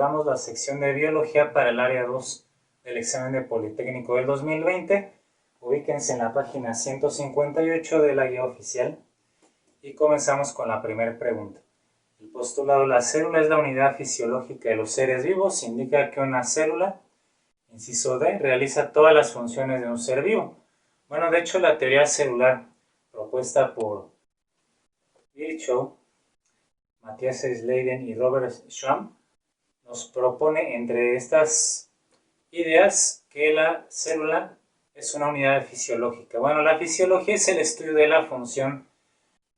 abordamos la sección de biología para el área 2 del examen de Politécnico del 2020. Ubíquense en la página 158 de la guía oficial y comenzamos con la primera pregunta. El postulado: la célula es la unidad fisiológica de los seres vivos. Indica que una célula, inciso D, realiza todas las funciones de un ser vivo. Bueno, de hecho la teoría celular propuesta por Virchow, Matthias Schleiden y Robert Schramm nos propone entre estas ideas que la célula es una unidad fisiológica. Bueno, la fisiología es el estudio de la función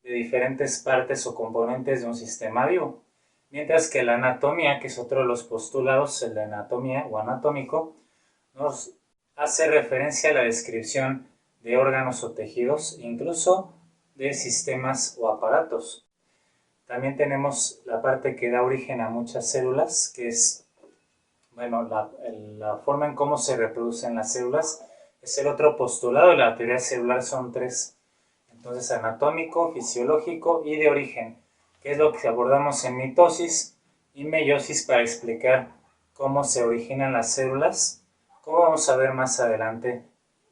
de diferentes partes o componentes de un sistema vivo, mientras que la anatomía, que es otro de los postulados, el de anatomía o anatómico, nos hace referencia a la descripción de órganos o tejidos, incluso de sistemas o aparatos. También tenemos la parte que da origen a muchas células, que es, bueno, la forma en cómo se reproducen las células. Es el otro postulado de la teoría celular, son tres. Entonces, anatómico, fisiológico y de origen, que es lo que abordamos en mitosis y meiosis para explicar cómo se originan las células, como vamos a ver más adelante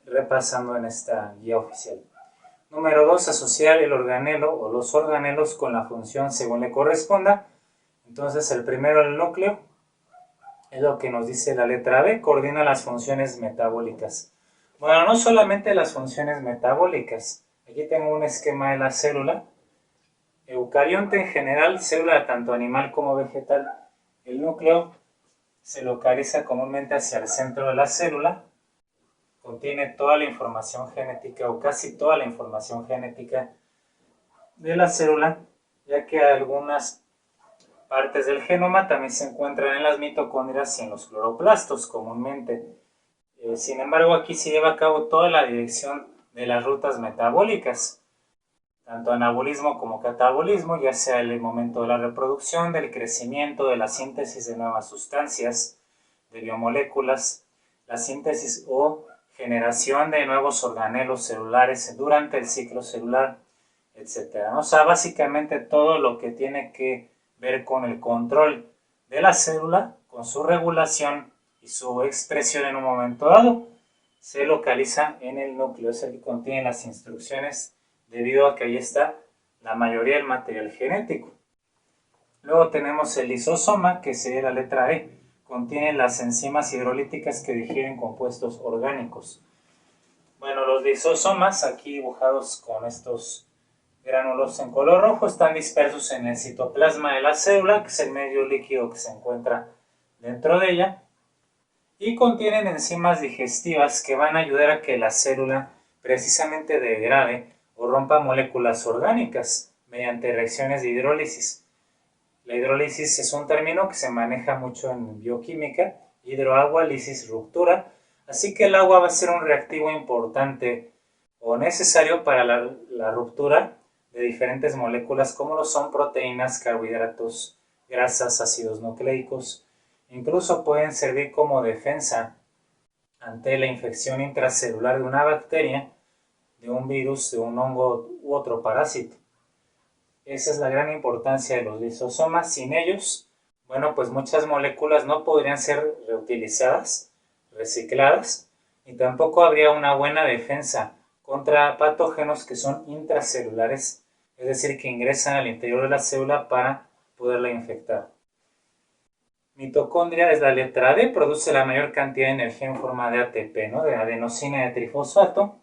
repasando en esta guía oficial. Número 2, asociar el organelo o los organelos con la función según le corresponda. Entonces el primero, el núcleo, es lo que nos dice la letra B, coordina las funciones metabólicas. Bueno, no solamente las funciones metabólicas. Aquí tengo un esquema de la célula. Eucarionte en general, célula tanto animal como vegetal. El núcleo se localiza comúnmente hacia el centro de la célula. Contiene toda la información genética o casi toda la información genética de la célula, ya que algunas partes del genoma también se encuentran en las mitocondrias y en los cloroplastos comúnmente. Sin embargo, aquí se lleva a cabo toda la dirección de las rutas metabólicas, tanto anabolismo como catabolismo, ya sea el momento de la reproducción, del crecimiento, de la síntesis de nuevas sustancias, de biomoléculas, la síntesis o generación de nuevos organelos celulares durante el ciclo celular, etc. O sea, básicamente todo lo que tiene que ver con el control de la célula, con su regulación y su expresión en un momento dado, se localiza en el núcleo, es el que contiene las instrucciones, debido a que ahí está la mayoría del material genético. Luego tenemos el lisosoma, que sería la letra E, contiene las enzimas hidrolíticas que digieren compuestos orgánicos. Bueno, los lisosomas, aquí dibujados con estos gránulos en color rojo, están dispersos en el citoplasma de la célula, que es el medio líquido que se encuentra dentro de ella, y contienen enzimas digestivas que van a ayudar a que la célula precisamente degrade o rompa moléculas orgánicas mediante reacciones de hidrólisis. La hidrólisis es un término que se maneja mucho en bioquímica, hidroagua, lisis, ruptura, así que el agua va a ser un reactivo importante o necesario para la ruptura de diferentes moléculas como lo son proteínas, carbohidratos, grasas, ácidos nucleicos. Incluso pueden servir como defensa ante la infección intracelular de una bacteria, de un virus, de un hongo u otro parásito. Esa es la gran importancia de los lisosomas. Sin ellos, bueno, pues muchas moléculas no podrían ser reutilizadas, recicladas, y tampoco habría una buena defensa contra patógenos que son intracelulares, es decir, que ingresan al interior de la célula para poderla infectar. Mitocondria es la letra D, produce la mayor cantidad de energía en forma de ATP, ¿no? De adenosina de trifosfato.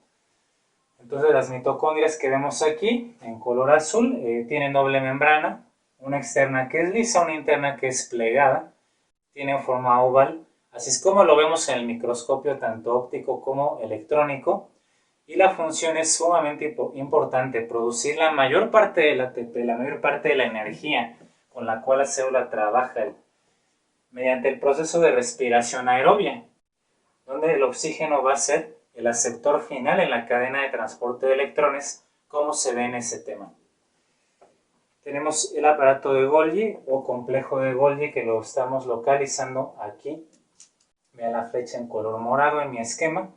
Entonces las mitocondrias que vemos aquí en color azul tienen doble membrana, una externa que es lisa, una interna que es plegada, tienen forma oval, así es como lo vemos en el microscopio tanto óptico como electrónico, y la función es sumamente importante, producir la mayor parte del ATP, la mayor parte de la energía con la cual la célula trabaja mediante el proceso de respiración aerobia, donde el oxígeno va a ser el aceptor final en la cadena de transporte de electrones, como se ve en ese tema. Tenemos el aparato de Golgi o complejo de Golgi, que lo estamos localizando aquí. Vean la flecha en color morado en mi esquema.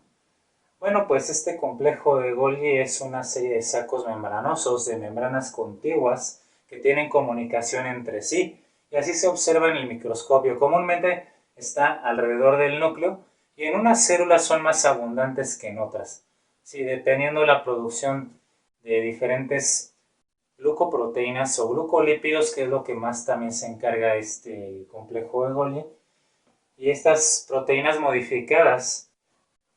Bueno, pues este complejo de Golgi es una serie de sacos membranosos, de membranas contiguas, que tienen comunicación entre sí y así se observa en el microscopio. Comúnmente está alrededor del núcleo y en unas células son más abundantes que en otras. Sí, dependiendo de la producción de diferentes glucoproteínas o glucolípidos, que es lo que más también se encarga este complejo de Golgi. Y estas proteínas modificadas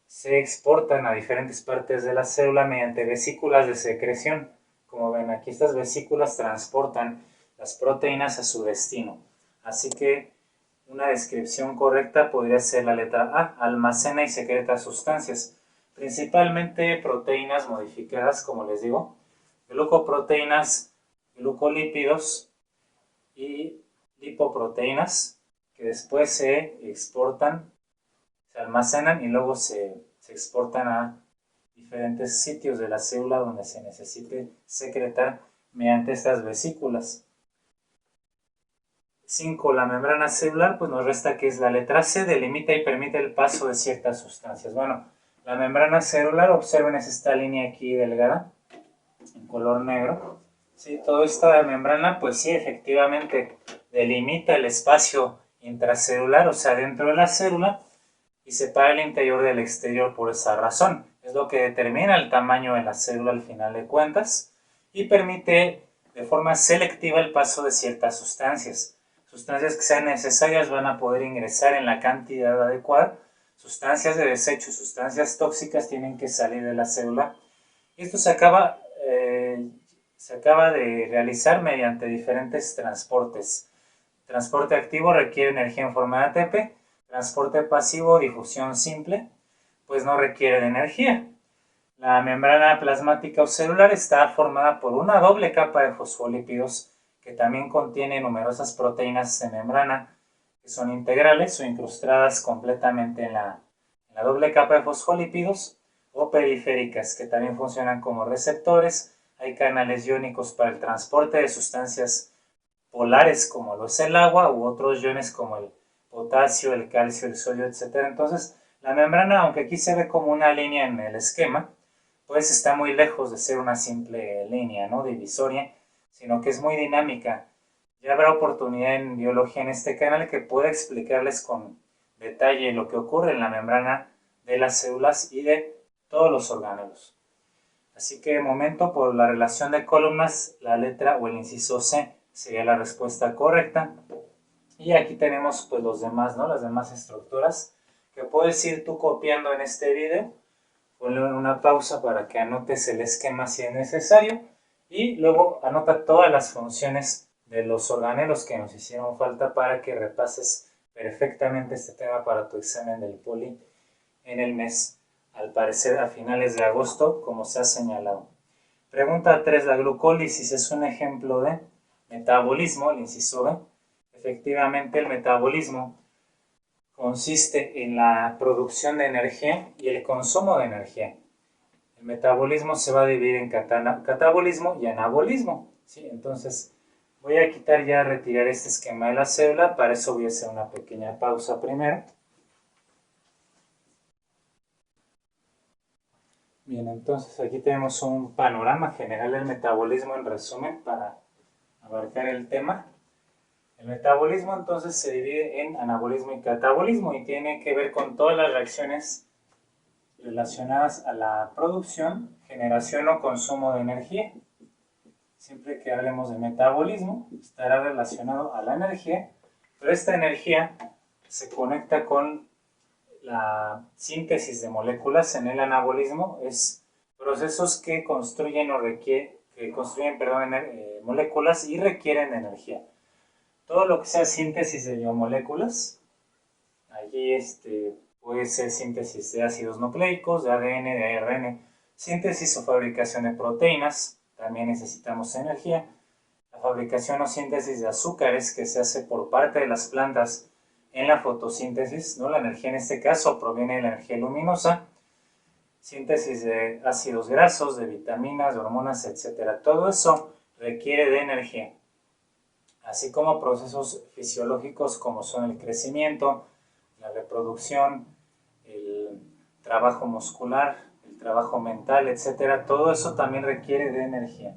se exportan a diferentes partes de la célula mediante vesículas de secreción. Como ven aquí, estas vesículas transportan las proteínas a su destino. Así que una descripción correcta podría ser la letra A: almacena y secreta sustancias, principalmente proteínas modificadas, como les digo, glucoproteínas, glucolípidos y lipoproteínas, que después se exportan, se almacenan y luego se exportan a diferentes sitios de la célula donde se necesite secretar mediante estas vesículas. 5. La membrana celular, pues nos resta que es la letra C: delimita y permite el paso de ciertas sustancias. Bueno, la membrana celular, observen, es esta línea aquí delgada, en color negro. Sí, toda esta membrana, pues sí, efectivamente delimita el espacio intracelular, o sea, dentro de la célula, y separa el interior del exterior por esa razón. Es lo que determina el tamaño de la célula al final de cuentas y permite de forma selectiva el paso de ciertas sustancias. Sustancias que sean necesarias van a poder ingresar en la cantidad adecuada. Sustancias de desecho, sustancias tóxicas tienen que salir de la célula. Y esto se acaba de realizar mediante diferentes transportes. Transporte activo requiere energía en forma de ATP. Transporte pasivo, difusión simple, pues no requiere de energía. La membrana plasmática o celular está formada por una doble capa de fosfolípidos que también contiene numerosas proteínas de membrana que son integrales o incrustadas completamente en la doble capa de fosfolípidos, o periféricas, que también funcionan como receptores. Hay canales iónicos para el transporte de sustancias polares como lo es el agua, u otros iones como el potasio, el calcio, el sodio, etc. Entonces, la membrana, aunque aquí se ve como una línea en el esquema, pues está muy lejos de ser una simple línea, ¿no?, divisoria, sino que es muy dinámica. Ya habrá oportunidad en biología en este canal que pueda explicarles con detalle lo que ocurre en la membrana de las células y de todos los orgánulos. Así que de momento, por la relación de columnas, la letra o el inciso C sería la respuesta correcta. Y aquí tenemos pues los demás, ¿no?, las demás estructuras que puedes ir tú copiando en este video. Ponle una pausa para que anotes el esquema si es necesario y luego anota todas las funciones de los organelos que nos hicieron falta para que repases perfectamente este tema para tu examen del poli en el mes, al parecer a finales de agosto, como se ha señalado. Pregunta 3. La glucólisis es un ejemplo de metabolismo, el inciso B. Efectivamente, el metabolismo consiste en la producción de energía y el consumo de energía. El metabolismo se va a dividir en catabolismo y anabolismo, ¿sí? Entonces, voy a quitar ya, retirar este esquema de la célula. Para eso voy a hacer una pequeña pausa primero. Bien, entonces aquí tenemos un panorama general del metabolismo en resumen para abarcar el tema. El metabolismo entonces se divide en anabolismo y catabolismo y tiene que ver con todas las reacciones relacionadas a la producción, generación o consumo de energía. Siempre que hablemos de metabolismo, estará relacionado a la energía, pero esta energía se conecta con la síntesis de moléculas. En el anabolismo es procesos que construyen moléculas y requieren energía. Todo lo que sea síntesis de biomoléculas, allí puede ser síntesis de ácidos nucleicos, de ADN, de ARN, síntesis o fabricación de proteínas, también necesitamos energía. La fabricación o síntesis de azúcares, que se hace por parte de las plantas en la fotosíntesis, ¿no? La energía en este caso proviene de la energía luminosa. Síntesis de ácidos grasos, de vitaminas, de hormonas, etc. Todo eso requiere de energía. Así como procesos fisiológicos como son el crecimiento, la reproducción, el trabajo muscular, el trabajo mental, etc. Todo eso también requiere de energía.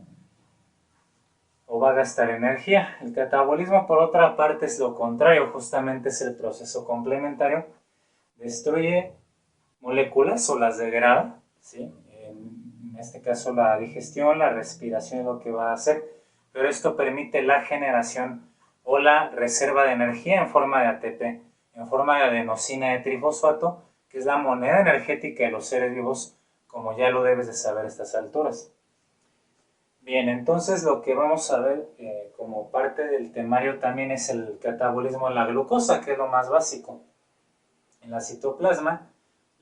o va a gastar energía. El catabolismo, por otra parte, es lo contrario, justamente es el proceso complementario. Destruye moléculas o las degrada, ¿sí? En este caso la digestión, la respiración es lo que va a hacer, pero esto permite la generación o la reserva de energía en forma de ATP, en forma de adenosina de trifosfato, que es la moneda energética de los seres vivos, como ya lo debes de saber a estas alturas. Bien, entonces lo que vamos a ver como parte del temario también es el catabolismo de la glucosa, que es lo más básico. En la citoplasma,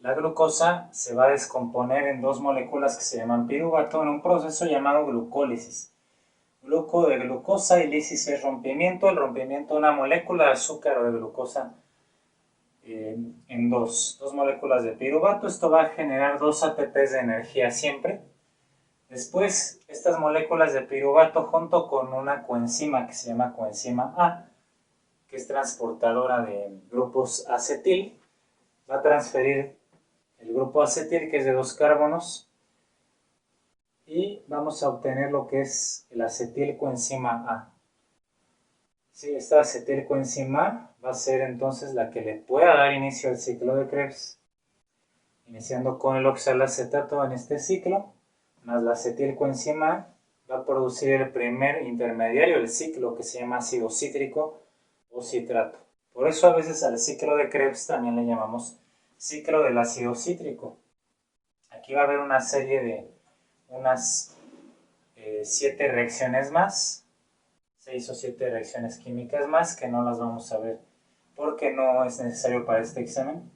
la glucosa se va a descomponer en dos moléculas que se llaman piruvato en un proceso llamado glucólisis. Gluco de glucosa y lisis es rompimiento, el rompimiento de una molécula de azúcar o de glucosa en dos moléculas de piruvato. Esto va a generar 2 ATPs de energía siempre. Después, estas moléculas de piruvato junto con una coenzima que se llama coenzima A, que es transportadora de grupos acetil, va a transferir el grupo acetil, que es de 2 carbonos, y vamos a obtener lo que es el acetilcoenzima A. Sí, esta acetilcoenzima A va a ser entonces la que le pueda dar inicio al ciclo de Krebs, iniciando con el oxalacetato en este ciclo, más la acetilcoenzima A va a producir el primer intermediario del ciclo, que se llama ácido cítrico o citrato. Por eso a veces al ciclo de Krebs también le llamamos ciclo del ácido cítrico. Aquí va a haber una serie de unas 7 reacciones más, 6 o 7 reacciones químicas más, que no las vamos a ver porque no es necesario para este examen.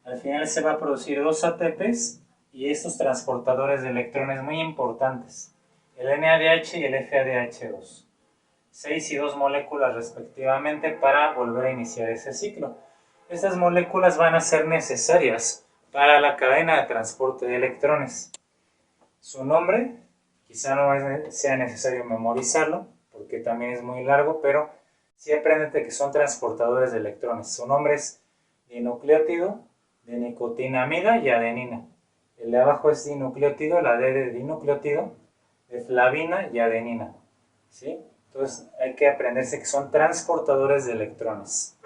Al final se va a producir 2 ATPs y estos transportadores de electrones muy importantes, el NADH y el FADH2. 6 y 2 moléculas respectivamente para volver a iniciar ese ciclo. Estas moléculas van a ser necesarias para la cadena de transporte de electrones. Su nombre, quizá no sea necesario memorizarlo, porque también es muy largo, pero sí apréndete que son transportadores de electrones. Su nombre es dinucleótido, de nicotinamida y adenina. El de abajo es dinucleótido, la D de dinucleótido, de flavina y adenina. ¿Sí? Entonces hay que aprenderse que son transportadores de electrones.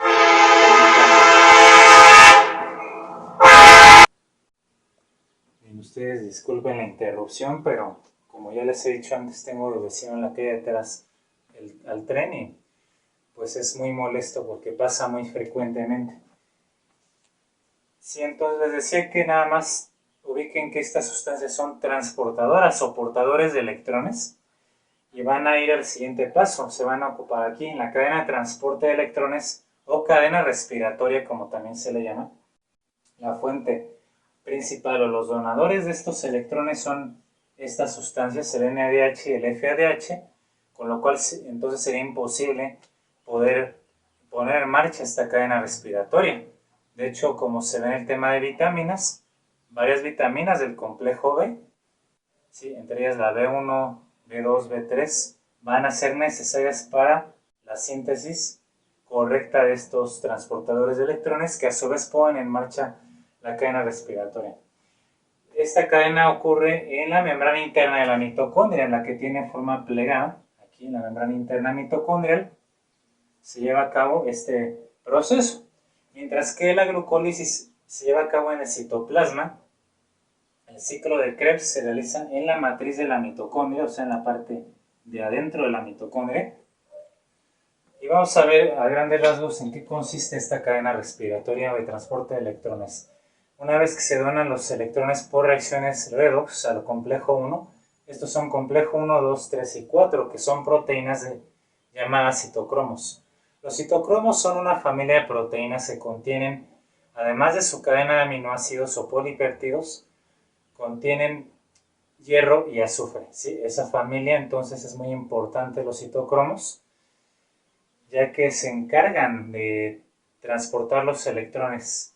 Bien, ustedes disculpen la interrupción, pero como ya les he dicho antes, tengo de vecino en la calle detrás al tren y pues es muy molesto porque pasa muy frecuentemente. Sí, entonces les decía que nada más ubiquen que estas sustancias son transportadoras o portadores de electrones y van a ir al siguiente paso. Se van a ocupar aquí en la cadena de transporte de electrones o cadena respiratoria, como también se le llama. La fuente principal o los donadores de estos electrones son estas sustancias, el NADH y el FADH, con lo cual entonces sería imposible poder poner en marcha esta cadena respiratoria. De hecho, como se ve en el tema de vitaminas, varias vitaminas del complejo B, ¿sí? Entre ellas la B1, B2, B3, van a ser necesarias para la síntesis correcta de estos transportadores de electrones que a su vez ponen en marcha la cadena respiratoria. Esta cadena ocurre en la membrana interna de la mitocondria, en la que tiene forma plegada. Aquí en la membrana interna mitocondrial se lleva a cabo este proceso. Mientras que la glucólisis se lleva a cabo en el citoplasma, el ciclo de Krebs se realiza en la matriz de la mitocondria, o sea, en la parte de adentro de la mitocondria. Y vamos a ver a grandes rasgos en qué consiste esta cadena respiratoria de transporte de electrones. Una vez que se donan los electrones por reacciones redox al complejo 1, estos son complejo 1, 2, 3 y 4, que son proteínas llamadas citocromos. Los citocromos son una familia de proteínas que contienen, además de su cadena de aminoácidos o polipéptidos, contienen hierro y azufre. ¿Sí? Esa familia entonces es muy importante, los citocromos, ya que se encargan de transportar los electrones.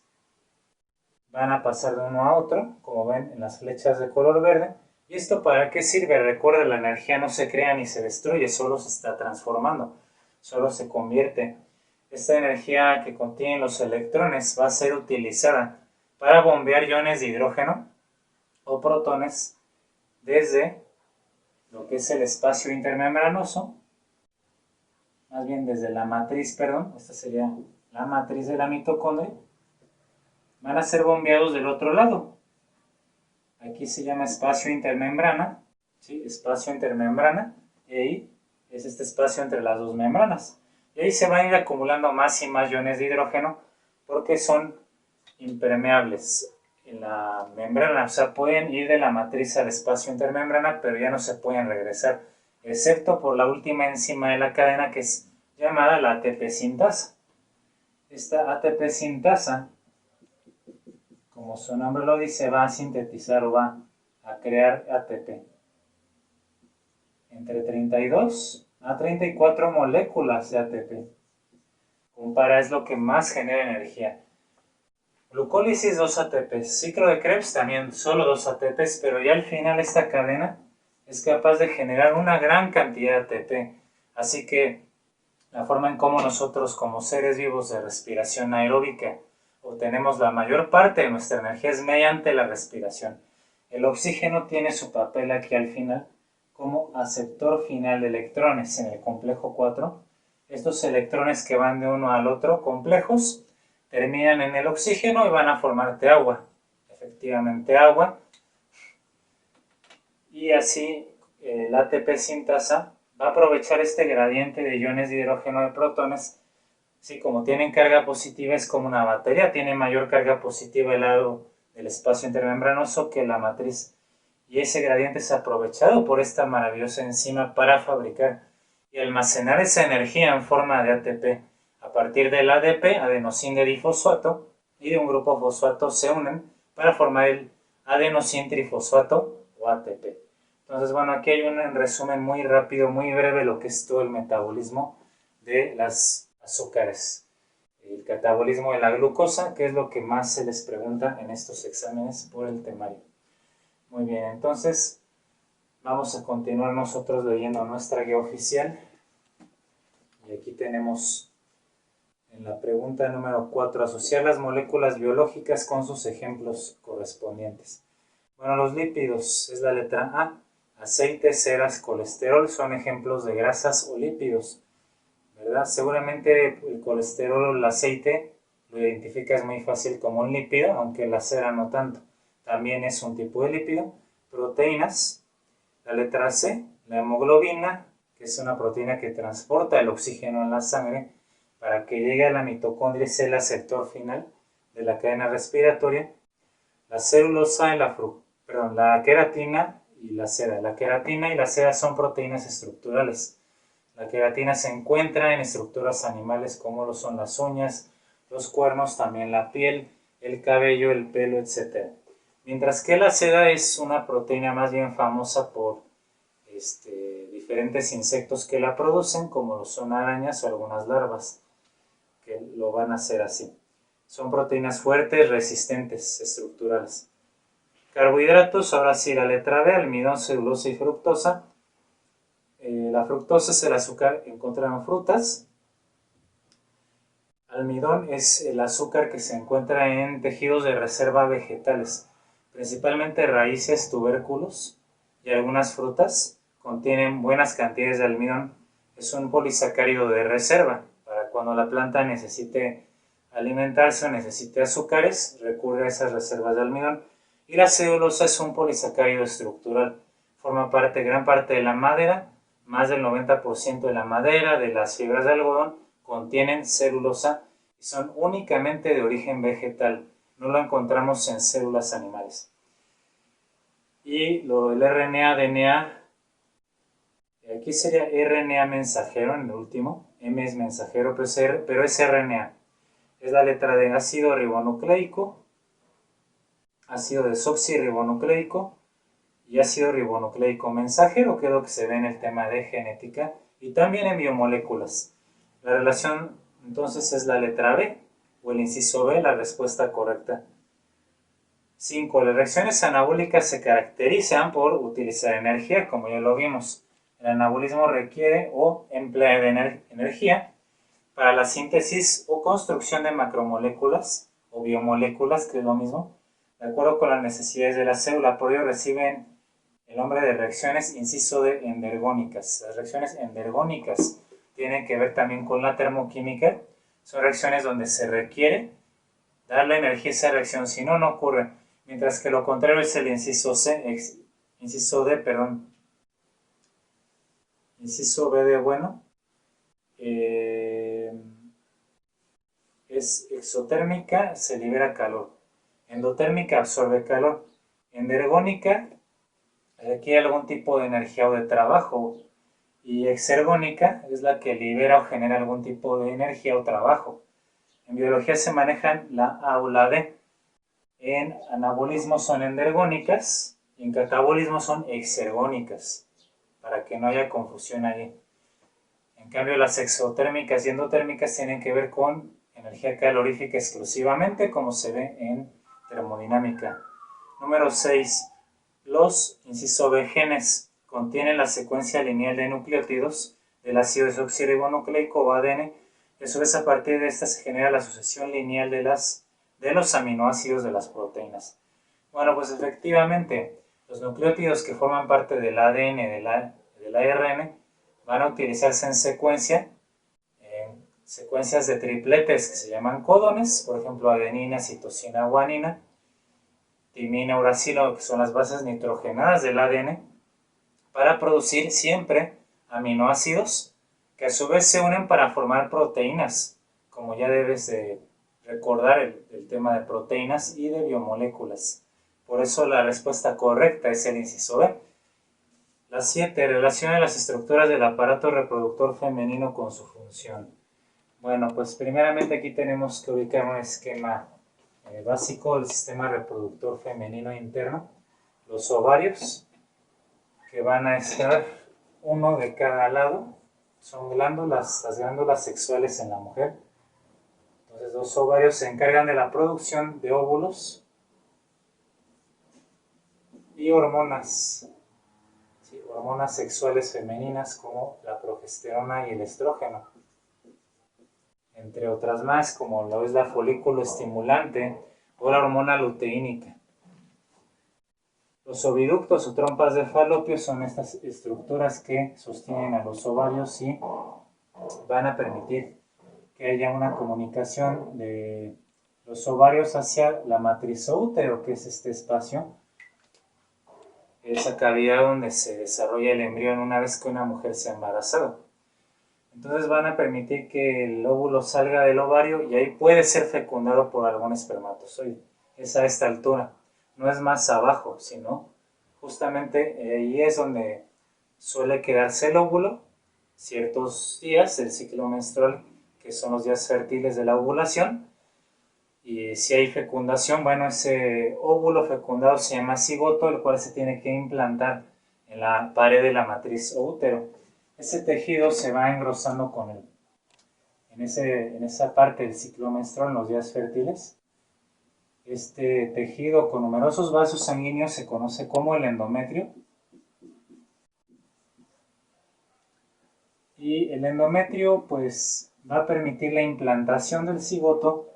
Van a pasar de uno a otro, como ven en las flechas de color verde. ¿Y esto para qué sirve? Recuerda, la energía no se crea ni se destruye, solo se está transformando, solo se convierte. Esta energía que contienen los electrones va a ser utilizada para bombear iones de hidrógeno o protones desde lo que es el espacio intermembranoso más bien desde la matriz, perdón, esta sería la matriz de la mitocondria, van a ser bombeados del otro lado. Aquí se llama espacio intermembrana, ¿sí? Espacio intermembrana, y ahí es este espacio entre las dos membranas. Y ahí se van a ir acumulando más y más iones de hidrógeno porque son impermeables en la membrana, o sea, pueden ir de la matriz al espacio intermembrana, pero ya no se pueden regresar, excepto por la última enzima de la cadena que es llamada la ATP sintasa. Esta ATP sintasa, como su nombre lo dice, va a sintetizar o va a crear ATP. Entre 32 a 34 moléculas de ATP. Compara, es lo que más genera energía. Glucólisis 2 ATPs, ciclo de Krebs también solo 2 ATPs, pero ya al final esta cadena es capaz de generar una gran cantidad de ATP. Así que la forma en cómo nosotros como seres vivos de respiración aeróbica obtenemos la mayor parte de nuestra energía es mediante la respiración. El oxígeno tiene su papel aquí al final como aceptor final de electrones en el complejo 4. Estos electrones que van de uno al otro complejos terminan en el oxígeno y van a formarte agua, efectivamente agua, y así la ATP sintasa va a aprovechar este gradiente de iones de hidrógeno de protones. Sí, como tienen carga positiva, es como una batería, tiene mayor carga positiva el lado del espacio intermembranoso que la matriz, y ese gradiente es aprovechado por esta maravillosa enzima para fabricar y almacenar esa energía en forma de ATP. A partir del ADP, adenosín difosfato, y de un grupo fosfato se unen para formar el adenosín trifosfato o ATP. Entonces, bueno, aquí hay un resumen muy rápido, muy breve, lo que es todo el metabolismo de las azúcares. El catabolismo de la glucosa, que es lo que más se les pregunta en estos exámenes por el temario. Muy bien, entonces vamos a continuar nosotros leyendo nuestra guía oficial. Y aquí tenemos en la pregunta número 4, asociar las moléculas biológicas con sus ejemplos correspondientes. Bueno, los lípidos es la letra A. Aceites, ceras, colesterol son ejemplos de grasas o lípidos, ¿verdad? Seguramente el colesterol o el aceite lo identificas muy fácil como un lípido, aunque la cera no tanto. También es un tipo de lípido. Proteínas, la letra C, la hemoglobina, que es una proteína que transporta el oxígeno en la sangre para que llegue a la mitocondria y sea el aceptor final de la cadena respiratoria. La celulosa y la queratina y la seda. La queratina y la seda son proteínas estructurales. La queratina se encuentra en estructuras animales como lo son las uñas, los cuernos, también la piel, el cabello, el pelo, etc. Mientras que la seda es una proteína más bien famosa por diferentes insectos que la producen, como lo son arañas o algunas larvas, que lo van a hacer así. Son proteínas fuertes, resistentes, estructurales. Carbohidratos, ahora sí la letra B, almidón, celulosa y fructosa. La fructosa es el azúcar encontrado en frutas. Almidón es el azúcar que se encuentra en tejidos de reserva vegetales, principalmente raíces, tubérculos y algunas frutas contienen buenas cantidades de almidón. Es un polisacárido de reserva. Para cuando la planta necesite alimentarse o necesite azúcares, recurre a esas reservas de almidón. Y la celulosa es un polisacárido estructural. Forma gran parte de la madera. Más del 90% de la madera, de las fibras de algodón, contienen celulosa y son únicamente de origen vegetal. No lo encontramos en células animales. Y lo del RNA, DNA, aquí sería RNA mensajero en el último. M es mensajero, pero es RNA. Es la letra de ácido ribonucleico, ácido desoxirribonucleico y ácido ribonucleico mensajero, que es lo que se ve en el tema de genética y también en biomoléculas. La relación entonces es la letra B o el inciso B, la respuesta correcta. 5. Las reacciones anabólicas se caracterizan por utilizar energía, como ya lo vimos. El anabolismo requiere o emplea energía para la síntesis o construcción de macromoléculas o biomoléculas, que es lo mismo, de acuerdo con las necesidades de la célula. Por ello reciben el nombre de reacciones, inciso de endergónicas. Las reacciones endergónicas tiene que ver también con la termoquímica. Son reacciones donde se requiere darle energía a esa reacción, si no, no ocurre. Mientras que lo contrario es el inciso inciso B de bueno. Es exotérmica, se libera calor. Endotérmica absorbe calor. Endergónica requiere algún tipo de energía o de trabajo. Y exergónica es la que libera o genera algún tipo de energía o trabajo. En biología se manejan la A o la D. En anabolismo son endergónicas y en catabolismo son exergónicas, para que no haya confusión ahí. En cambio, las exotérmicas y endotérmicas tienen que ver con energía calorífica exclusivamente, como se ve en termodinámica. Número 6. Los, inciso B, genes contienen la secuencia lineal de nucleótidos del ácido desoxirribonucleico o ADN. Y a su vez, a partir de esta se genera la sucesión lineal de los aminoácidos de las proteínas. Bueno, pues efectivamente, los nucleótidos que forman parte del ADN, del ARN, van a utilizarse en secuencias de tripletes que se llaman codones, por ejemplo, adenina, citosina, guanina, timina, uracilo, que son las bases nitrogenadas del ADN, para producir siempre aminoácidos que a su vez se unen para formar proteínas, como ya debes de recordar el tema de proteínas y de biomoléculas. Por eso la respuesta correcta es el inciso B. La 7. Relaciona las estructuras del aparato reproductor femenino con su función. Bueno, pues primeramente aquí tenemos que ubicar un esquema básico del sistema reproductor femenino interno. Los ovarios, que van a estar uno de cada lado, son glándulas, las glándulas sexuales en la mujer. Entonces los ovarios se encargan de la producción de óvulos y hormonas, ¿sí? Hormonas sexuales femeninas como la progesterona y el estrógeno, entre otras más, como lo es la folículo estimulante o la hormona luteínica. Los oviductos o trompas de falopio son estas estructuras que sostienen a los ovarios y van a permitir que haya una comunicación de los ovarios hacia la matriz o útero, que es este espacio, esa cavidad donde se desarrolla el embrión una vez que una mujer se ha embarazado. Entonces van a permitir que el óvulo salga del ovario y ahí puede ser fecundado por algún espermatozoide. Es a esta altura, no es más abajo, sino justamente ahí es donde suele quedarse el óvulo ciertos días del ciclo menstrual, que son los días fértiles de la ovulación. Y si hay fecundación, bueno, ese óvulo fecundado se llama cigoto, el cual se tiene que implantar en la pared de la matriz o útero. Ese tejido se va engrosando en esa parte del ciclo menstrual, en los días fértiles. Este tejido con numerosos vasos sanguíneos se conoce como el endometrio. Y el endometrio pues va a permitir la implantación del cigoto,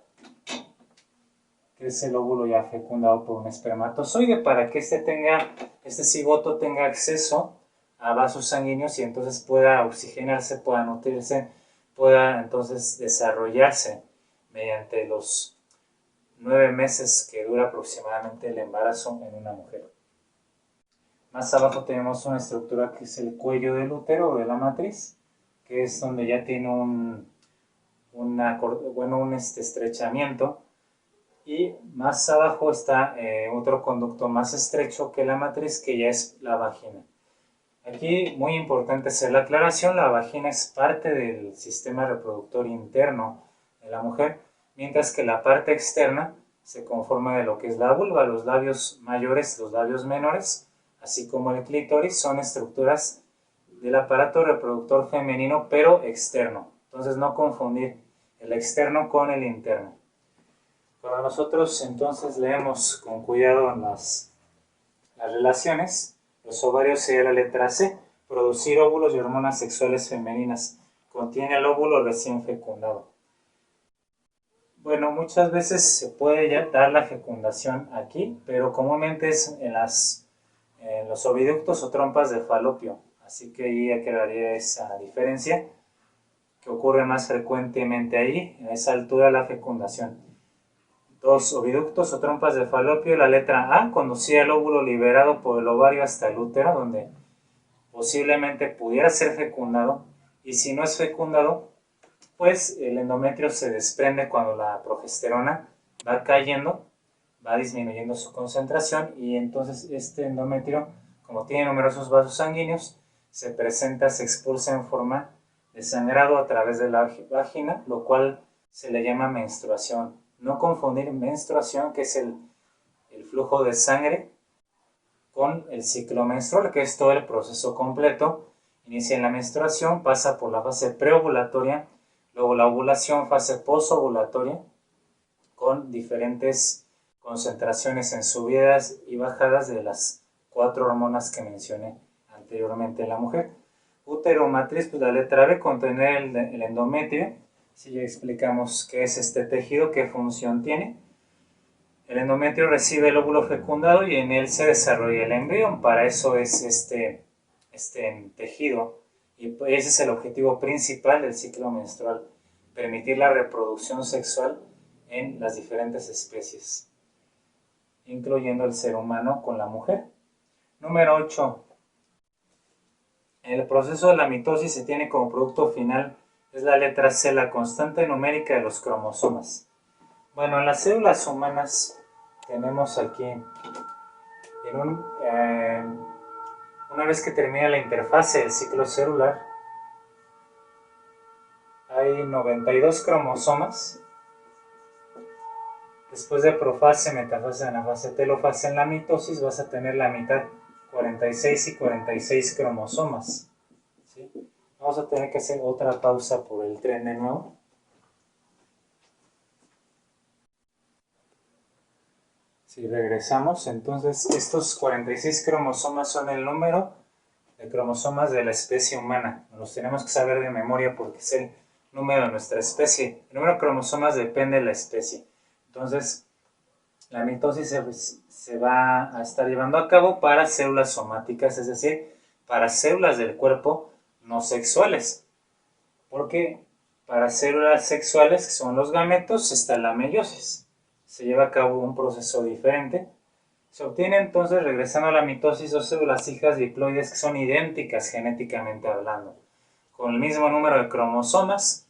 que es el óvulo ya fecundado por un espermatozoide, para que este cigoto tenga acceso a vasos sanguíneos y entonces pueda oxigenarse, pueda nutrirse, pueda entonces desarrollarse mediante los 9 meses que dura aproximadamente el embarazo en una mujer. Más abajo tenemos una estructura que es el cuello del útero o de la matriz, que es donde ya tiene un estrechamiento, y más abajo está otro conducto más estrecho que la matriz, que ya es la vagina. Aquí muy importante hacer la aclaración: la vagina es parte del sistema reproductor interno de la mujer, mientras que la parte externa se conforma de lo que es la vulva. Los labios mayores, los labios menores, así como el clítoris, son estructuras del aparato reproductor femenino, pero externo. Entonces no confundir el externo con el interno. Cuando nosotros entonces leemos con cuidado las relaciones, los ovarios sería la letra C, producir óvulos y hormonas sexuales femeninas. Contiene el óvulo recién fecundado. Bueno, muchas veces se puede ya dar la fecundación aquí, pero comúnmente es en los oviductos o trompas de falopio. Así que ahí ya quedaría esa diferencia. que ocurre más frecuentemente ahí, a esa altura la fecundación. Dos oviductos o trompas de falopio. La letra A conducía el óvulo liberado por el ovario hasta el útero, donde posiblemente pudiera ser fecundado, y si no es fecundado, pues el endometrio se desprende cuando la progesterona va cayendo, va disminuyendo su concentración, y entonces este endometrio, como tiene numerosos vasos sanguíneos, se presenta, se expulsa en forma de sangrado a través de la vagina, lo cual se le llama menstruación. No confundir menstruación, que es el flujo de sangre, con el ciclo menstrual, que es todo el proceso completo. Inicia en la menstruación, pasa por la fase preovulatoria, luego la ovulación, fase posovulatoria, con diferentes concentraciones en subidas y bajadas de las 4 hormonas que mencioné anteriormente en la mujer. Útero matriz, pues la letra B, contener el endometrio. Si ya explicamos qué es este tejido, qué función tiene. El endometrio recibe el óvulo fecundado y en él se desarrolla el embrión. Para eso es este tejido, y ese es el objetivo principal del ciclo menstrual: permitir la reproducción sexual en las diferentes especies, incluyendo el ser humano con la mujer. Número 8. El proceso de la mitosis se tiene como producto final, es la letra C, la constante numérica de los cromosomas. Bueno, en las células humanas tenemos aquí, una vez que termina la interfase del ciclo celular, hay 92 cromosomas. Después de profase, metafase, anafase, telofase, en la mitosis vas a tener la mitad, 46 y 46 cromosomas. ¿Sí? Vamos a tener que hacer otra pausa por el tren de nuevo. Si regresamos, entonces estos 46 cromosomas son el número de cromosomas de la especie humana. Los tenemos que saber de memoria porque es el número de nuestra especie. El número de cromosomas depende de la especie. Entonces, la mitosis se va a estar llevando a cabo para células somáticas, es decir, para células del cuerpo no sexuales. Porque para células sexuales, que son los gametos, está la meiosis. Se lleva a cabo un proceso diferente. Se obtiene entonces, regresando a la mitosis, dos células hijas diploides que son idénticas genéticamente hablando, con el mismo número de cromosomas,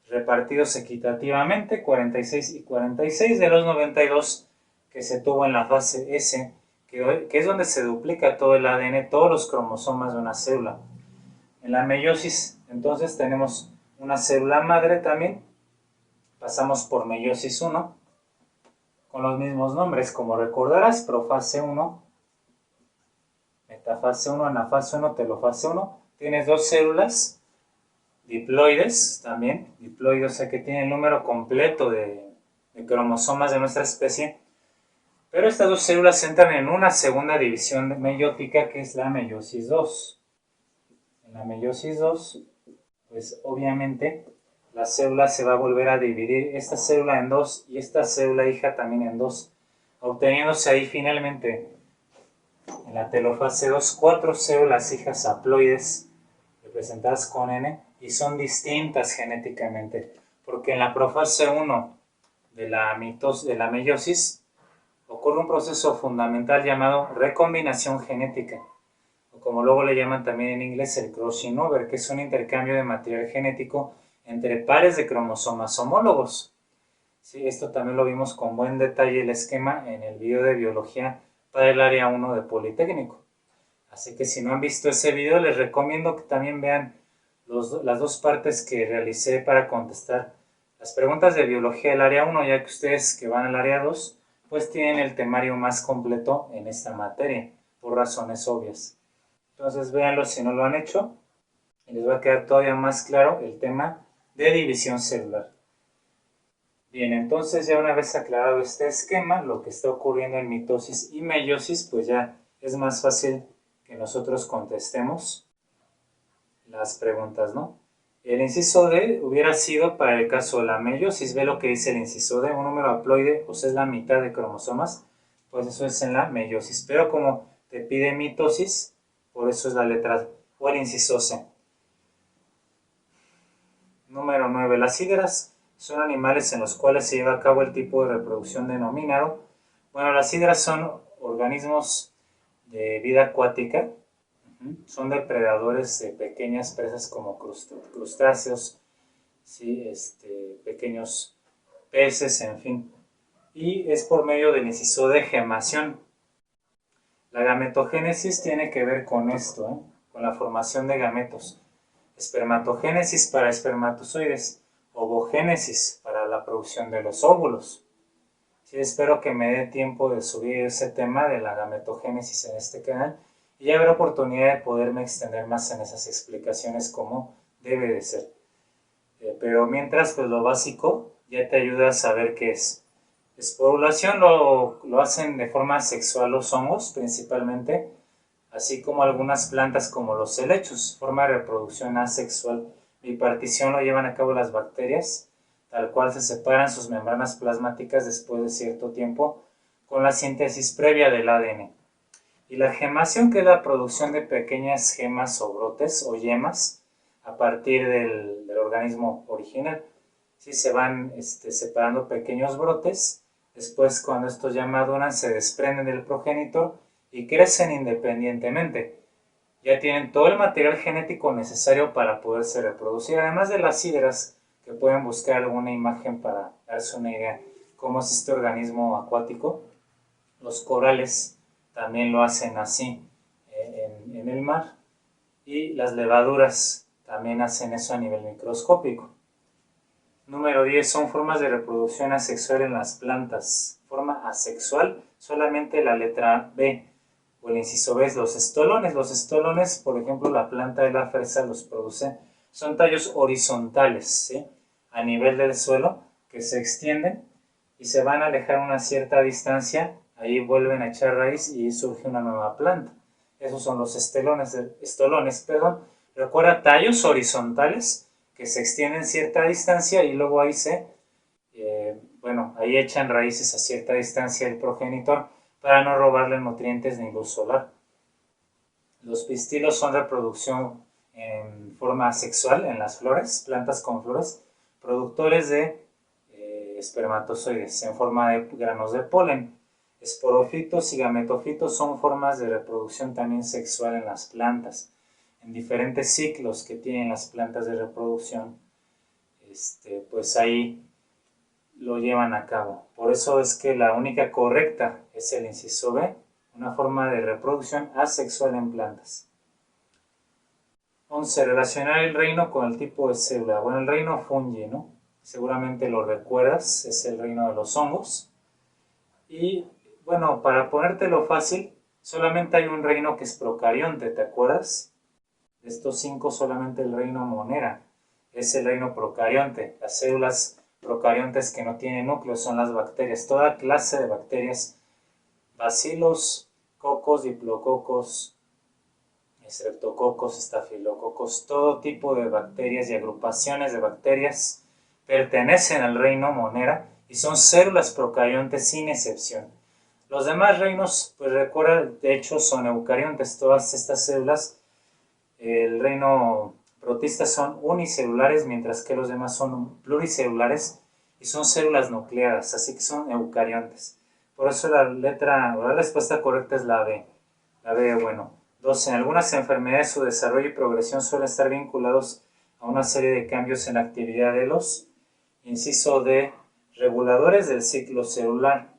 repartidos equitativamente, 46 y 46 de los 92 que se tuvo en la fase S, que es donde se duplica todo el ADN, todos los cromosomas de una célula. En la meiosis, entonces, tenemos una célula madre también, pasamos por meiosis 1, con los mismos nombres, como recordarás: profase 1, metafase 1, anafase 1, telofase 1. Tienes dos células diploides también, diploides, o sea que tienen el número completo de cromosomas de nuestra especie, pero estas dos células entran en una segunda división meiótica, que es la meiosis 2. En la meiosis 2, pues obviamente la célula se va a volver a dividir, esta célula en dos y esta célula hija también en dos, obteniéndose ahí finalmente en la telofase 2 4 células hijas haploides representadas con N, y son distintas genéticamente, porque en la profase 1 de la meiosis ocurre un proceso fundamental llamado recombinación genética, o como luego le llaman también en inglés el crossing over, que es un intercambio de material genético entre pares de cromosomas homólogos. Sí, esto también lo vimos con buen detalle el esquema en el video de biología para el área 1 de Politécnico. Así que si no han visto ese video, les recomiendo que también vean las dos partes que realicé para contestar las preguntas de biología del área 1, ya que ustedes que van al área 2, pues tienen el temario más completo en esta materia, por razones obvias. Entonces véanlo si no lo han hecho, y les va a quedar todavía más claro el tema de división celular. Bien, entonces ya una vez aclarado este esquema, lo que está ocurriendo en mitosis y meiosis, pues ya es más fácil que nosotros contestemos las preguntas, ¿no? El inciso D hubiera sido para el caso de la meiosis. Ve lo que dice el inciso D: un número haploide, pues es la mitad de cromosomas, pues eso es en la meiosis. Pero como te pide mitosis, por eso es la letra o el inciso C. Número 9. Las hidras son animales en los cuales se lleva a cabo el tipo de reproducción denominado. Bueno, las hidras son organismos de vida acuática. Son depredadores de pequeñas presas como crustáceos, ¿sí? Pequeños peces, en fin. Y es por medio del inciso de gemación. La gametogénesis tiene que ver con esto, con la formación de gametos. Espermatogénesis para espermatozoides, ovogénesis para la producción de los óvulos. Sí, espero que me dé tiempo de subir ese tema de la gametogénesis en este canal y ya habrá oportunidad de poderme extender más en esas explicaciones como debe de ser. Pero mientras, pues lo básico ya te ayuda a saber qué es. Esporulación lo hacen de forma sexual los hongos principalmente, así como algunas plantas como los helechos, forma de reproducción asexual. Bipartición lo llevan a cabo las bacterias, tal cual se separan sus membranas plasmáticas después de cierto tiempo con la síntesis previa del ADN. Y la gemación, que es la producción de pequeñas gemas o brotes o yemas a partir del organismo original. Sí, se van separando pequeños brotes, después cuando estos ya maduran se desprenden del progenitor y crecen independientemente. Ya tienen todo el material genético necesario para poderse reproducir, además de las hidras, que pueden buscar alguna imagen para darse una idea cómo es este organismo acuático. Los corales también lo hacen así en el mar, y las levaduras también hacen eso a nivel microscópico. Número 10. Son formas de reproducción asexual en las plantas. Forma asexual, solamente la letra B o el inciso B es los estolones. Los estolones, por ejemplo, la planta de la fresa los produce. Son tallos horizontales, ¿sí? A nivel del suelo, que se extienden y se van a alejar una cierta distancia. Ahí vuelven a echar raíz y surge una nueva planta. Esos son los estolones. Recuerda, tallos horizontales que se extienden cierta distancia y luego ahí ahí echan raíces a cierta distancia el progenitor para no robarle nutrientes ni luz solar. Los pistilos son reproducción en forma asexual en las flores, plantas con flores, productores de espermatozoides en forma de granos de polen. Esporofitos y gametofitos son formas de reproducción también sexual en las plantas. En diferentes ciclos que tienen las plantas de reproducción, pues ahí lo llevan a cabo. Por eso es que la única correcta es el inciso B, una forma de reproducción asexual en plantas. 11. Relacionar el reino con el tipo de célula. Bueno, el reino fungi, ¿no? Seguramente lo recuerdas, es el reino de los hongos. Y bueno, para ponértelo fácil, solamente hay un reino que es procarionte, ¿te acuerdas? De estos 5 solamente el reino monera es el reino procarionte. Las células procariontes que no tienen núcleo son las bacterias. Toda clase de bacterias, bacilos, cocos, diplococos, streptococos, estafilococos, todo tipo de bacterias y agrupaciones de bacterias pertenecen al reino monera y son células procariontes sin excepción. Los demás reinos, pues recuerda, de hecho son eucariontes. Todas estas células, el reino protista, son unicelulares, mientras que los demás son pluricelulares y son células nucleadas, así que son eucariontes. Por eso la respuesta correcta es la B. La B, bueno. 12. En algunas enfermedades su desarrollo y progresión suelen estar vinculados a una serie de cambios en la actividad de los, inciso D, reguladores del ciclo celular.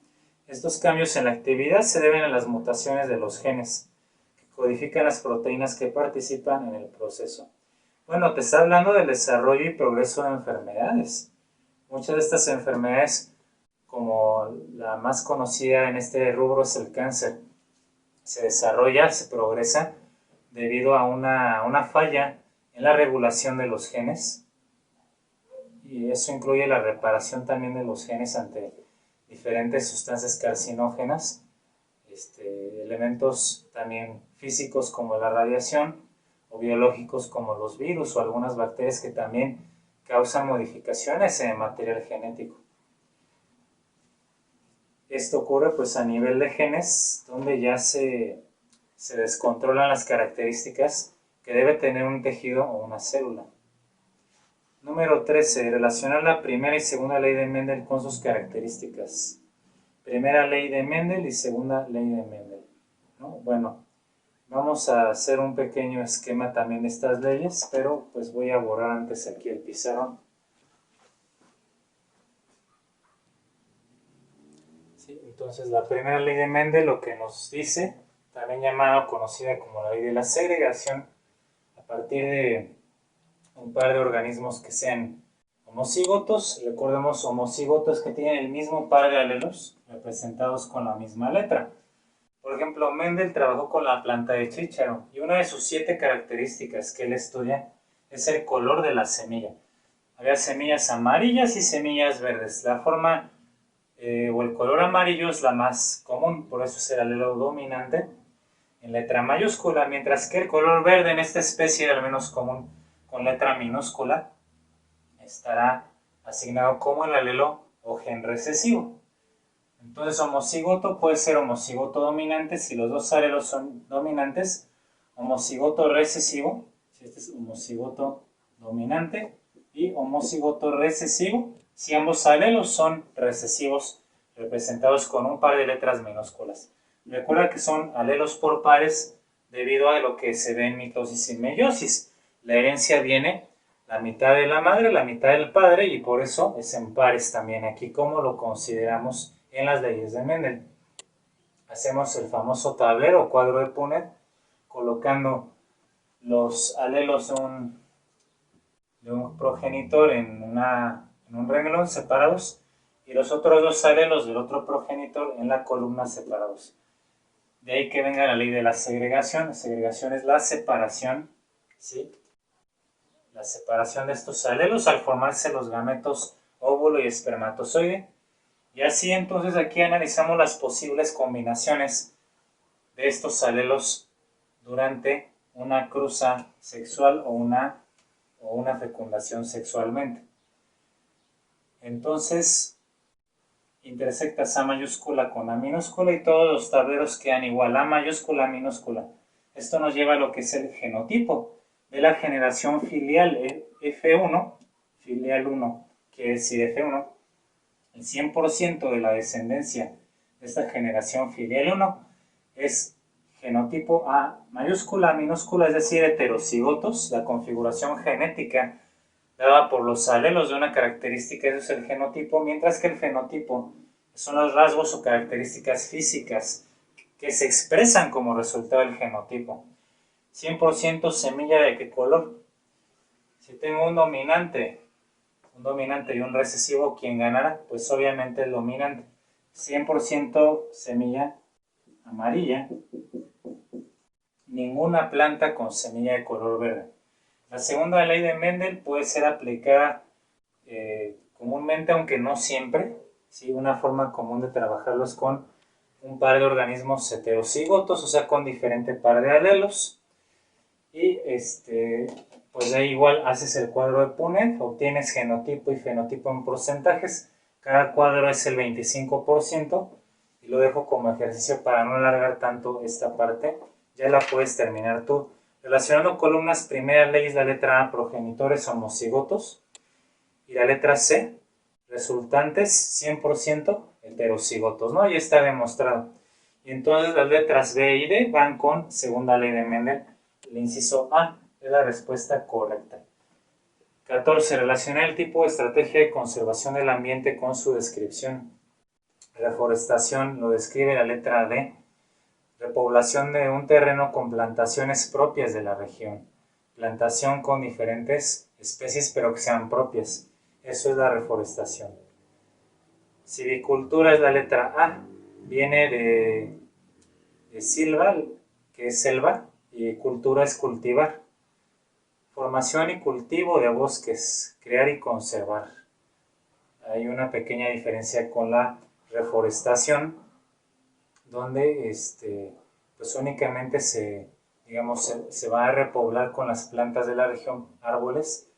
Estos cambios en la actividad se deben a las mutaciones de los genes que codifican las proteínas que participan en el proceso. Bueno, te está hablando del desarrollo y progreso de enfermedades. Muchas de estas enfermedades, como la más conocida en este rubro es el cáncer, se desarrolla, se progresa debido a una falla en la regulación de los genes, y eso incluye la reparación también de los genes ante diferentes sustancias carcinógenas, elementos también físicos como la radiación o biológicos como los virus o algunas bacterias que también causan modificaciones en el material genético. Esto ocurre pues a nivel de genes, donde ya se descontrolan las características que debe tener un tejido o una célula. Número 13. Relacionar la primera y segunda ley de Mendel con sus características. Primera ley de Mendel y segunda ley de Mendel, ¿no? Bueno, vamos a hacer un pequeño esquema también de estas leyes, pero pues voy a borrar antes aquí el pizarrón. ¿Sí? Entonces la primera ley de Mendel lo que nos dice, también llamada o conocida como la ley de la segregación, a partir de un par de organismos que sean homocígotos, recordemos homocígotos que tienen el mismo par de alelos representados con la misma letra. Por ejemplo, Mendel trabajó con la planta de chícharo y una de sus 7 características que él estudia es el color de la semilla. Había semillas amarillas y semillas verdes. La forma o el color amarillo es la más común, por eso es el alelo dominante en letra mayúscula, mientras que el color verde en esta especie, al menos común con letra minúscula, estará asignado como el alelo o gen recesivo. Entonces homocigoto puede ser homocigoto dominante si los dos alelos son dominantes, homocigoto recesivo, si este es homocigoto dominante, y homocigoto recesivo si ambos alelos son recesivos representados con un par de letras minúsculas. Recuerda que son alelos por pares debido a lo que se ve en mitosis y meiosis. La herencia viene la mitad de la madre, la mitad del padre, y por eso es en pares también aquí, como lo consideramos en las leyes de Mendel. Hacemos el famoso tablero o cuadro de Punnett, colocando los alelos de un progenitor en un renglón separados y los otros dos alelos del otro progenitor en la columna separados. De ahí que venga la ley de la segregación. La segregación es la separación, ¿sí? La separación de estos alelos al formarse los gametos óvulo y espermatozoide. Y así entonces aquí analizamos las posibles combinaciones de estos alelos durante una cruza sexual o una fecundación sexualmente. Entonces intersectas A mayúscula con A minúscula y todos los tableros quedan igual, A mayúscula, A minúscula. Esto nos lleva a lo que es el genotipo de la generación filial F1, filial 1, quiere decir F1, el 100% de la descendencia de esta generación filial 1 es genotipo A mayúscula, A minúscula, es decir, heterocigotos, la configuración genética dada por los alelos de una característica, eso es el genotipo, mientras que el fenotipo son los rasgos o características físicas que se expresan como resultado del genotipo. 100% semilla de qué color. Si tengo un dominante y un recesivo, ¿quién ganará? Pues obviamente el dominante. 100% semilla amarilla. Ninguna planta con semilla de color verde. La segunda ley de Mendel puede ser aplicada comúnmente, aunque no siempre. ¿Sí? Una forma común de trabajarlo es con un par de organismos heterocigotos, o sea, con diferente par de alelos. Y pues ahí igual haces el cuadro de Punnett, obtienes genotipo y fenotipo en porcentajes. Cada cuadro es el 25%. Y lo dejo como ejercicio para no alargar tanto esta parte. Ya la puedes terminar tú. Relacionando columnas, primera ley es la letra A, progenitores homocigotos. Y la letra C, resultantes 100% heterocigotos, ¿no? Ya está demostrado. Y entonces las letras B y D van con segunda ley de Mendel. El inciso A es la respuesta correcta. 14. Relacionar el tipo de estrategia de conservación del ambiente con su descripción. Reforestación lo describe la letra D. Repoblación de un terreno con plantaciones propias de la región. Plantación con diferentes especies pero que sean propias. Eso es la reforestación. Silvicultura es la letra A. Viene de silva, que es selva, y cultura es cultivar. Formación y cultivo de bosques, crear y conservar. Hay una pequeña diferencia con la reforestación, donde pues únicamente se va a repoblar con las plantas de la región, árboles,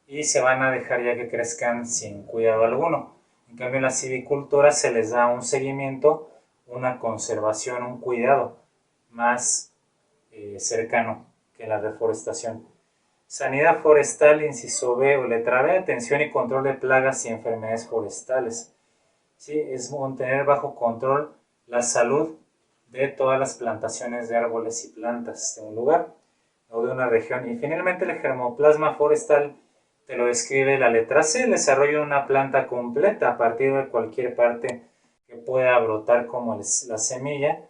y se van a dejar ya que crezcan sin cuidado alguno. En cambio en la silvicultura se les da un seguimiento, una conservación, un cuidado más cercano que la reforestación. Sanidad forestal, inciso B o letra B, atención y control de plagas y enfermedades forestales. ¿Sí? Es mantener bajo control la salud de todas las plantaciones de árboles y plantas de un lugar o de una región. Y finalmente el germoplasma forestal te lo describe la letra C, el desarrollo de una planta completa a partir de cualquier parte que pueda brotar como la semilla,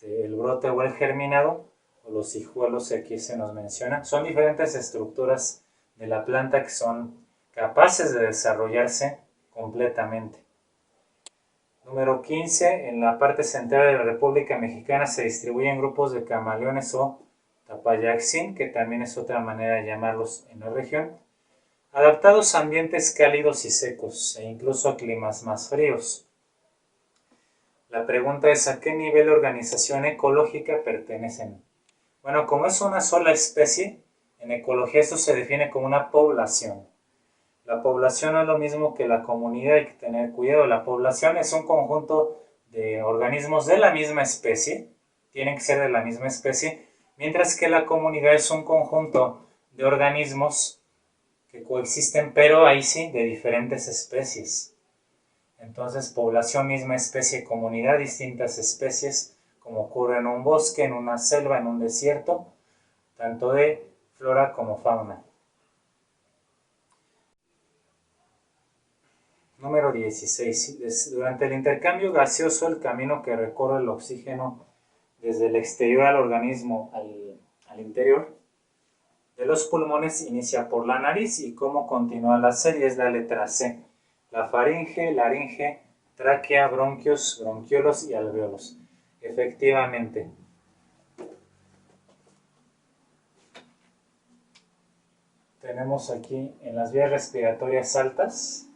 el brote o el germinado, o los hijuelos que aquí se nos menciona. Son diferentes estructuras de la planta que son capaces de desarrollarse completamente. Número 15. En la parte central de la República Mexicana se distribuyen grupos de camaleones o tapayaxín, que también es otra manera de llamarlos en la región, adaptados a ambientes cálidos y secos, e incluso a climas más fríos. La pregunta es: ¿a qué nivel de organización ecológica pertenecen? Bueno, como es una sola especie, en ecología esto se define como una población. La población no es lo mismo que la comunidad, hay que tener cuidado. La población es un conjunto de organismos de la misma especie, tienen que ser de la misma especie, mientras que la comunidad es un conjunto de organismos que coexisten, pero ahí sí, de diferentes especies. Entonces, población, misma especie, comunidad, distintas especies, como ocurre en un bosque, en una selva, en un desierto, tanto de flora como fauna. Número 16. Durante el intercambio gaseoso, el camino que recorre el oxígeno desde el exterior al organismo al interior de los pulmones inicia por la nariz. ¿Y cómo continúa la serie? Es la letra C. La faringe, laringe, tráquea, bronquios, bronquiolos y alveolos. Efectivamente. Tenemos aquí en las vías respiratorias altas,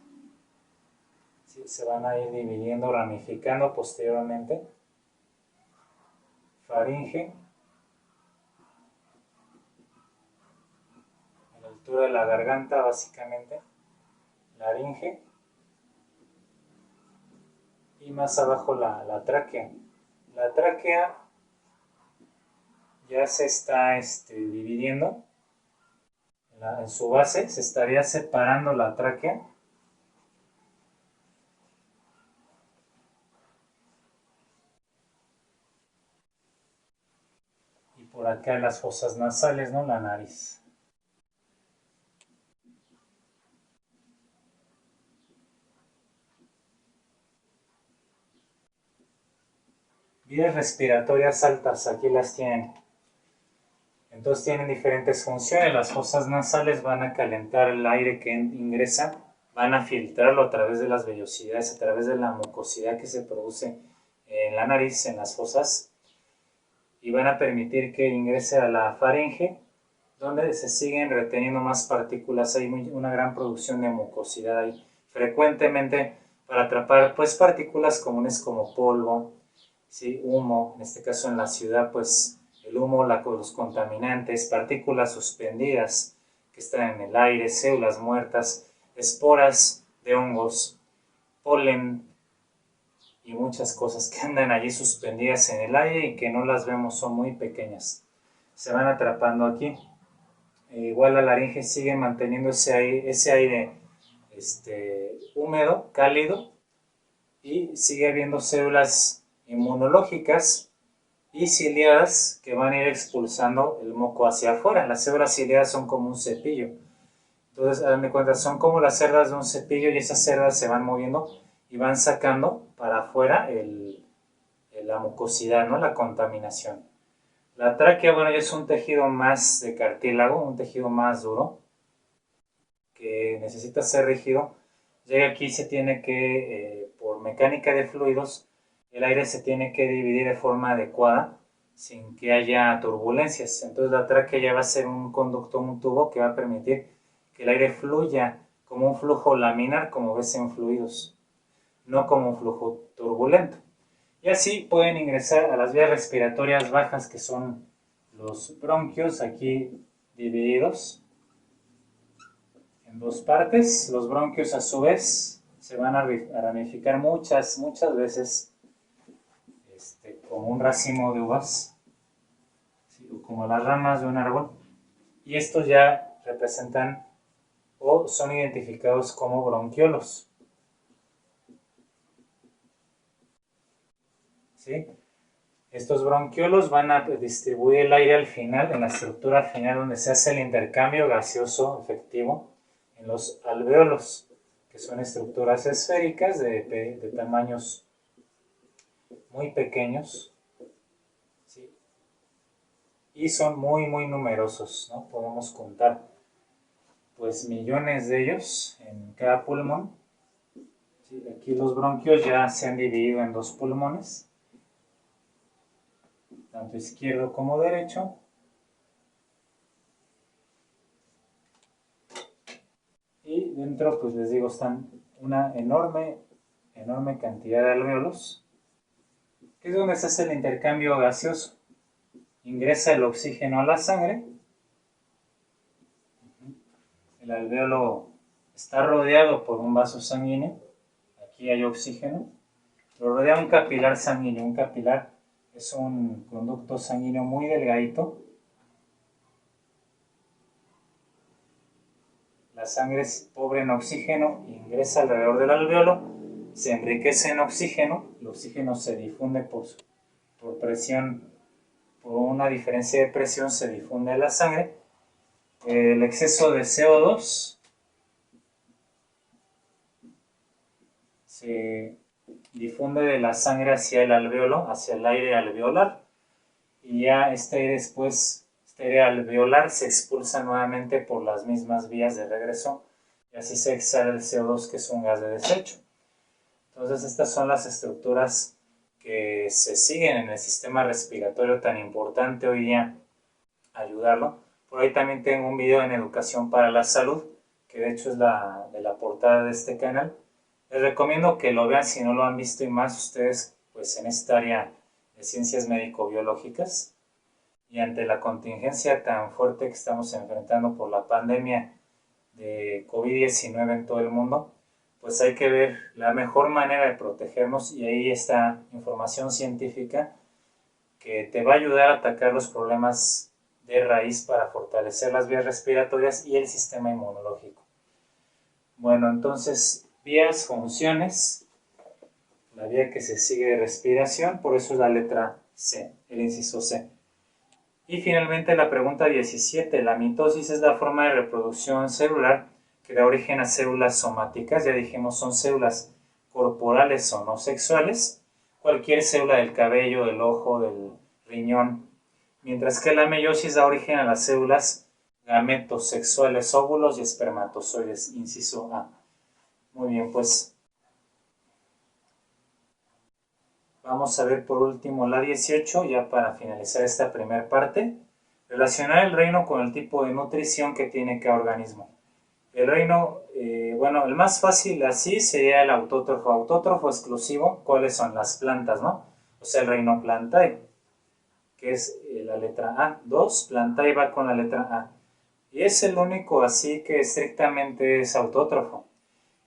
¿sí? Se van a ir dividiendo, ramificando posteriormente. Faringe, a la altura de la garganta básicamente. Laringe, y más abajo la tráquea. La tráquea ya se está dividiendo. En su base se estaría separando la tráquea. Y por acá en las fosas nasales, ¿no? La nariz. Vías respiratorias altas, aquí las tienen. Entonces tienen diferentes funciones. Las fosas nasales van a calentar el aire que ingresa, van a filtrarlo a través de las vellosidades, a través de la mucosidad que se produce en la nariz, en las fosas, y van a permitir que ingrese a la faringe, donde se siguen reteniendo más partículas. Hay una gran producción de mucosidad ahí, frecuentemente para atrapar pues partículas comunes como polvo, ¿sí? Humo, en este caso en la ciudad pues el humo, los contaminantes, partículas suspendidas que están en el aire, células muertas, esporas de hongos, polen y muchas cosas que andan allí suspendidas en el aire y que no las vemos, son muy pequeñas. Se van atrapando aquí. Igual la laringe sigue manteniendo ese aire húmedo, cálido, y sigue habiendo células inmunológicas y ciliadas que van a ir expulsando el moco hacia afuera. Las células ciliadas son como un cepillo. Entonces, hagan de cuenta, son como las cerdas de un cepillo, y esas cerdas se van moviendo y van sacando para afuera la mucosidad, ¿no? La contaminación. La tráquea, bueno, ya es un tejido más de cartílago, un tejido más duro, que necesita ser rígido. Llega aquí, se tiene que, por mecánica de fluidos, el aire se tiene que dividir de forma adecuada, sin que haya turbulencias. Entonces la tráquea ya va a ser un conducto, un tubo que va a permitir que el aire fluya como un flujo laminar, como ves en fluidos, no como un flujo turbulento. Y así pueden ingresar a las vías respiratorias bajas, que son los bronquios, aquí divididos en dos partes. Los bronquios a su vez se van a ramificar muchas veces, como un racimo de uvas, ¿sí? O como las ramas de un árbol. y estos ya representan o son identificados como bronquiolos. ¿Sí? Estos bronquiolos van a distribuir el aire al final, en la estructura final donde se hace el intercambio gaseoso efectivo en los alvéolos, que son estructuras esféricas de tamaños muy pequeños, ¿sí? Y son muy numerosos, ¿no? Podemos contar pues millones de ellos en cada pulmón. ¿Sí? Aquí los bronquios ya se han dividido en dos pulmones, tanto izquierdo como derecho. Y dentro, pues les digo, están una enorme cantidad de alvéolos, que es donde se hace el intercambio gaseoso. Ingresa el oxígeno a la sangre. El alvéolo está rodeado por un vaso sanguíneo. Aquí hay oxígeno. Lo rodea un capilar sanguíneo. Un capilar es un conducto sanguíneo muy delgadito. La sangre es pobre en oxígeno, ingresa alrededor del alvéolo, se enriquece en oxígeno, el oxígeno se difunde por presión, por una diferencia de presión se difunde en la sangre. El exceso de CO2 se difunde de la sangre hacia el alvéolo, hacia el aire alveolar, y ya este aire alveolar se expulsa nuevamente por las mismas vías de regreso, y así se exhala el CO2, que es un gas de desecho. Entonces estas son las estructuras que se siguen en el sistema respiratorio, tan importante hoy día ayudarlo. Por ahí también tengo un video en Educación para la Salud, que de hecho es de la portada de este canal. Les recomiendo que lo vean si no lo han visto, y más ustedes pues en esta área de ciencias médico-biológicas. Y ante la contingencia tan fuerte que estamos enfrentando por la pandemia de COVID-19 en todo el mundo, pues hay que ver la mejor manera de protegernos, y ahí está información científica que te va a ayudar a atacar los problemas de raíz para fortalecer las vías respiratorias y el sistema inmunológico. Bueno, entonces, vías, funciones, la vía que se sigue de respiración, por eso es la letra C, el inciso C. Y finalmente la pregunta 17, la mitosis es la forma de reproducción celular que da origen a células somáticas. Ya dijimos, son células corporales o no sexuales, cualquier célula del cabello, del ojo, del riñón, mientras que la meiosis da origen a las células gametos sexuales, óvulos y espermatozoides, inciso A. Muy bien, pues vamos a ver por último la 18, ya para finalizar esta primera parte. Relacionar el reino con el tipo de nutrición que tiene cada organismo. El reino, bueno, el más fácil así sería el autótrofo. Autótrofo exclusivo, ¿cuáles son? Las plantas, ¿no? O sea, el reino Plantae, que es la letra A. 2, Plantae va con la letra A. Y es el único así que estrictamente es autótrofo.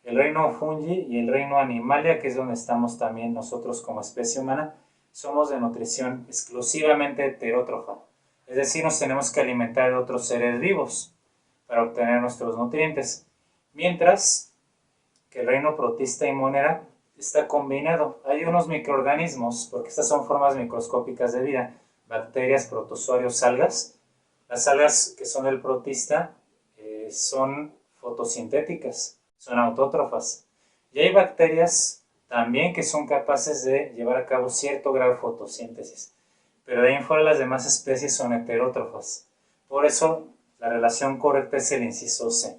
El reino Fungi y el reino Animalia, que es donde estamos también nosotros como especie humana, somos de nutrición exclusivamente heterótrofa. Es decir, nos tenemos que alimentar de otros seres vivos para obtener nuestros nutrientes. Mientras que el reino Protista y Monera está combinado. Hay unos microorganismos, porque estas son formas microscópicas de vida, bacterias, protozoarios, algas. Las algas que son del protista son fotosintéticas, son autótrofas. Y hay bacterias también que son capaces de llevar a cabo cierto grado de fotosíntesis. Pero de ahí en fuera las demás especies son heterótrofas. Por eso la relación correcta es el inciso C.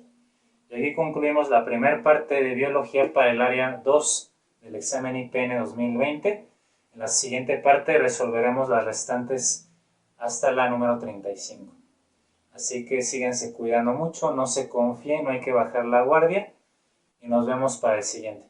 Y aquí concluimos la primera parte de biología para el área 2 del examen IPN 2020. En la siguiente parte resolveremos las restantes hasta la número 35. Así que síganse cuidando mucho, no se confíen, no hay que bajar la guardia, y nos vemos para el siguiente.